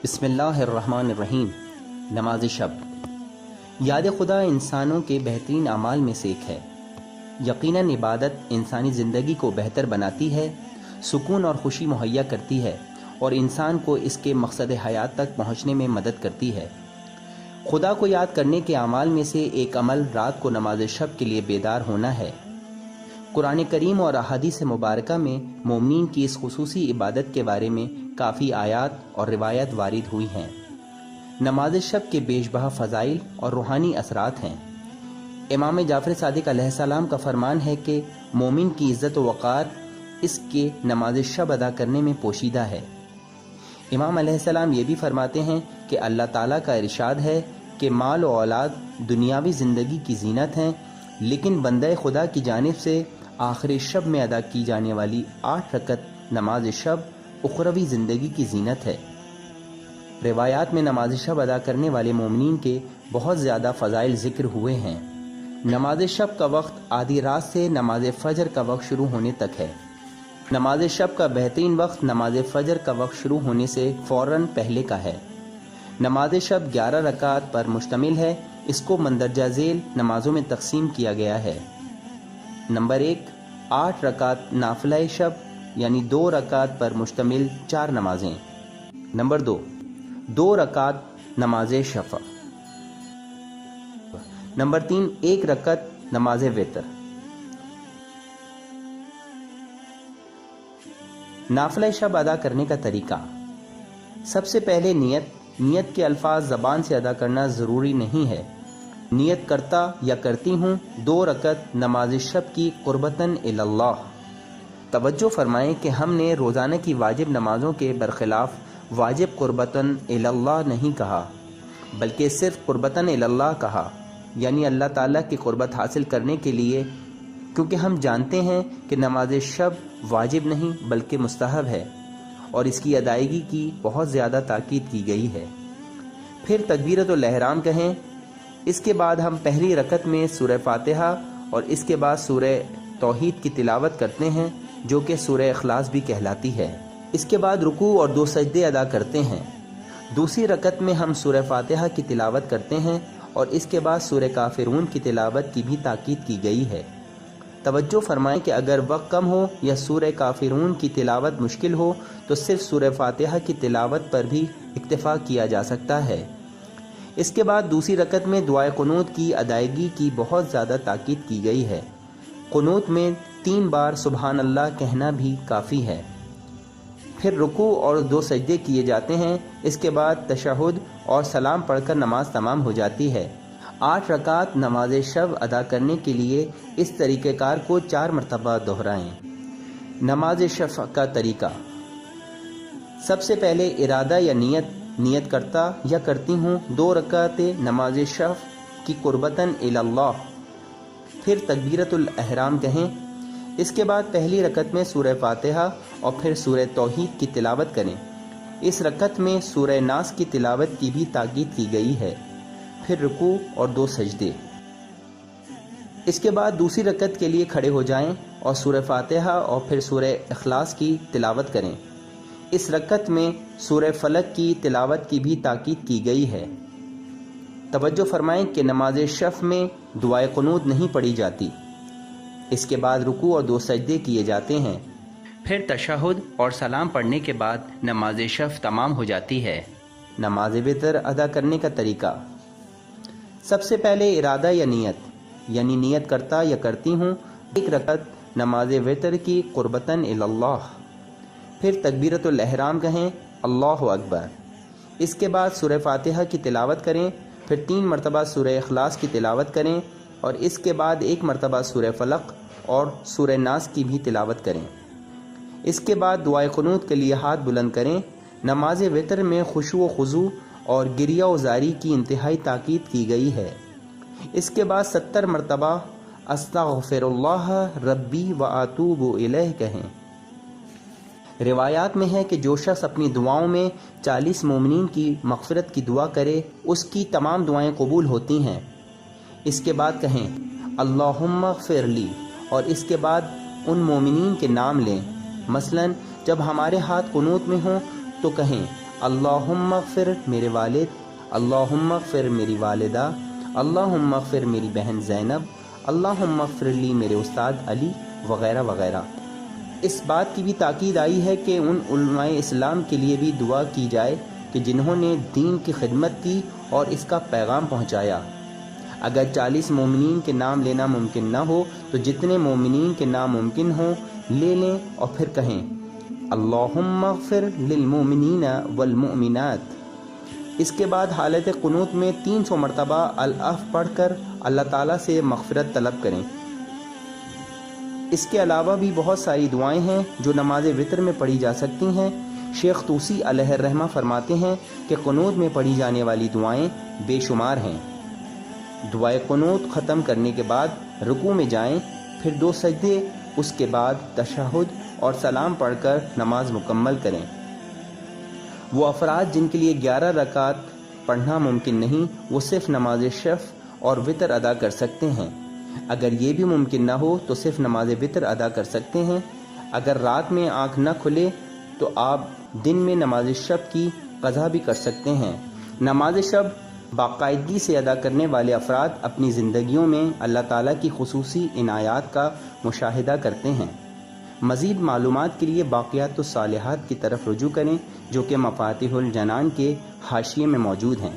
بسم اللہ الرحمن الرحیم۔ نماز شب یاد خدا انسانوں کے بہترین اعمال میں سے ایک ہے۔ یقیناً عبادت انسانی زندگی کو بہتر بناتی ہے، سکون اور خوشی مہیا کرتی ہے اور انسان کو اس کے مقصد حیات تک پہنچنے میں مدد کرتی ہے۔ خدا کو یاد کرنے کے اعمال میں سے ایک عمل رات کو نماز شب کے لیے بیدار ہونا ہے۔ قرآن کریم اور احادیث مبارکہ میں مومنین کی اس خصوصی عبادت کے بارے میں کافی آیات اور روایات وارد ہوئی ہیں۔ نماز شب کے بیش بہا فضائل اور روحانی اثرات ہیں۔ امام جعفر صادق علیہ السلام کا فرمان ہے کہ مومن کی عزت و وقار اس کے نماز شب ادا کرنے میں پوشیدہ ہے۔ امام علیہ السلام یہ بھی فرماتے ہیں کہ اللہ تعالیٰ کا ارشاد ہے کہ مال و اولاد دنیاوی زندگی کی زینت ہیں، لیکن بندہ خدا کی جانب سے آخری شب میں ادا کی جانے والی 8 رکعت نماز شب اخروی زندگی کی زینت ہے۔ روایات میں نماز شب ادا کرنے والے مومنین کے بہت زیادہ فضائل ذکر ہوئے ہیں۔ نماز شب کا وقت آدھی رات سے نماز فجر کا وقت شروع ہونے تک ہے۔ نماز شب کا بہترین وقت نماز فجر کا وقت شروع ہونے سے فوراً پہلے کا ہے۔ نماز شب 11 رکعات پر مشتمل ہے۔ اس کو مندرجہ ذیل نمازوں میں تقسیم کیا گیا ہے۔ نمبر 1، 8 رکعات نافلہ شب یعنی 2 رکعات پر مشتمل 4 نمازیں۔ نمبر 2، 2 رکعات نماز شفع۔ نمبر 3، 1 رکعت نماز وتر۔ نافلہ شب ادا کرنے کا طریقہ۔ سب سے پہلے نیت کے الفاظ زبان سے ادا کرنا ضروری نہیں ہے۔ نیت کرتا یا کرتی ہوں 2 رکعت نماز شب کی قربتاً اللہ۔ توجہ فرمائیں کہ ہم نے روزانہ کی واجب نمازوں کے برخلاف واجب قربتاً اللہ نہیں کہا، بلکہ صرف قربتاً اللہ کہا، یعنی اللہ تعالیٰ کی قربت حاصل کرنے کے لیے، کیونکہ ہم جانتے ہیں کہ نماز شب واجب نہیں بلکہ مستحب ہے اور اس کی ادائیگی کی بہت زیادہ تاکید کی گئی ہے۔ پھر تکبیرۃ الاحرام کہیں۔ اس کے بعد ہم پہلی رکعت میں سورہ فاتحہ اور اس کے بعد سورہ توحید کی تلاوت کرتے ہیں، جو کہ سورہ اخلاص بھی کہلاتی ہے۔ اس کے بعد رکوع اور 2 سجدے ادا کرتے ہیں۔ دوسری رکعت میں ہم سورہ فاتحہ کی تلاوت کرتے ہیں اور اس کے بعد سورہ کافرون کی تلاوت کی بھی تاکید کی گئی ہے۔ توجہ فرمائیں کہ اگر وقت کم ہو یا سورہ کافرون کی تلاوت مشکل ہو تو صرف سورہ فاتحہ کی تلاوت پر بھی اکتفا کیا جا سکتا ہے۔ اس کے بعد دوسری رکعت میں دعائے قنوت کی ادائیگی کی بہت زیادہ تاکید کی گئی ہے۔ قنوت میں 3 بار سبحان اللہ کہنا بھی کافی ہے۔ پھر رکوع اور 2 سجدے کیے جاتے ہیں۔ اس کے بعد تشہد اور سلام پڑھ کر نماز تمام ہو جاتی ہے۔ 8 رکعات نماز شب ادا کرنے کے لیے اس طریقہ کار کو 4 مرتبہ دہرائیں۔ نماز شفع کا طریقہ۔ سب سے پہلے ارادہ یا نیت کرتا یا کرتی ہوں 2 رکعت نماز شفع کی قربتاً اللہ۔ پھر تکبیرۃ الاحرام کہیں۔ اس کے بعد پہلی رکعت میں سورہ فاتحہ اور پھر سورہ توحید کی تلاوت کریں۔ اس رکعت میں سورہ ناس کی تلاوت کی بھی تاکید کی گئی ہے۔ پھر رکوع اور 2 سجدے۔ اس کے بعد دوسری رکعت کے لیے کھڑے ہو جائیں اور سورہ فاتحہ اور پھر سورہ اخلاص کی تلاوت کریں۔ اس رکعت میں سورہ فلق کی تلاوت کی بھی تاکید کی گئی ہے۔ توجہ فرمائیں کہ نماز شفع میں دعائے قنوت نہیں پڑھی جاتی۔ اس کے بعد رکوع اور 2 سجدے کیے جاتے ہیں۔ پھر تشہد اور سلام پڑھنے کے بعد نماز شفع تمام ہو جاتی ہے۔ نماز وتر ادا کرنے کا طریقہ۔ سب سے پہلے ارادہ یا یعنی نیت کرتا یا کرتی ہوں 1 رکعت نماز وتر کی قربتاً اللہ۔ پھر تکبیرۃ الاحرام کہیں، اللہ اکبر۔ اس کے بعد سورہ فاتحہ کی تلاوت کریں، پھر 3 مرتبہ سورہ اخلاص کی تلاوت کریں اور اس کے بعد 1 مرتبہ سورہ فلق اور سورہ ناس کی بھی تلاوت کریں۔ اس کے بعد دعائے قنوت کے لیے ہاتھ بلند کریں۔ نماز وتر میں خشوع و خضوع اور گریہ و زاری کی انتہائی تاکید کی گئی ہے۔ اس کے بعد 70 مرتبہ استغفر اللہ ربی و اتوب الیہ کہیں۔ روایات میں ہے کہ جو شخص اپنی دعاؤں میں 40 مومنین کی مغفرت کی دعا کرے اس کی تمام دعائیں قبول ہوتی ہیں۔ اس کے بعد کہیں اللہم اغفر لی اور اس کے بعد ان مومنین کے نام لیں۔ مثلا جب ہمارے ہاتھ قنوت میں ہوں تو کہیں اللہم اغفر میرے والد، اللہم اغفر میری والدہ، اللہم اغفر میری بہن زینب، اللہم اغفر لی میرے استاد علی، وغیرہ وغیرہ۔ اس بات کی بھی تاکید آئی ہے کہ ان علماء اسلام کے لیے بھی دعا کی جائے کہ جنہوں نے دین کی خدمت کی اور اس کا پیغام پہنچایا۔ اگر 40 مومنین کے نام لینا ممکن نہ ہو تو جتنے مومنین کے نام ممکن ہوں لے لیں اور پھر کہیں اللہم اغفر للمؤمنین والمؤمنات۔ اس کے بعد حالت قنوت میں 300 مرتبہ الاف پڑھ کر اللہ تعالیٰ سے مغفرت طلب کریں۔ اس کے علاوہ بھی بہت ساری دعائیں ہیں جو نماز وتر میں پڑھی جا سکتی ہیں۔ شیخ طوسی علیہ الرحمہ فرماتے ہیں کہ قنوت میں پڑھی جانے والی دعائیں بے شمار ہیں۔ دعائے قنوت ختم کرنے کے بعد رکوع میں جائیں، پھر 2 سجدے، اس کے بعد تشہد اور سلام پڑھ کر نماز مکمل کریں۔ وہ افراد جن کے لیے 11 رکعت پڑھنا ممکن نہیں، وہ صرف نماز شفع اور وتر ادا کر سکتے ہیں۔ اگر یہ بھی ممکن نہ ہو تو صرف نماز وتر ادا کر سکتے ہیں۔ اگر رات میں آنکھ نہ کھلے تو آپ دن میں نماز شب کی قضا بھی کر سکتے ہیں۔ نماز شب باقاعدگی سے ادا کرنے والے افراد اپنی زندگیوں میں اللہ تعالیٰ کی خصوصی عنایات کا مشاہدہ کرتے ہیں۔ مزید معلومات کے لیے باقیات الصالحات کی طرف رجوع کریں جو کہ مفاتیح الجنان کے حاشیے میں موجود ہیں۔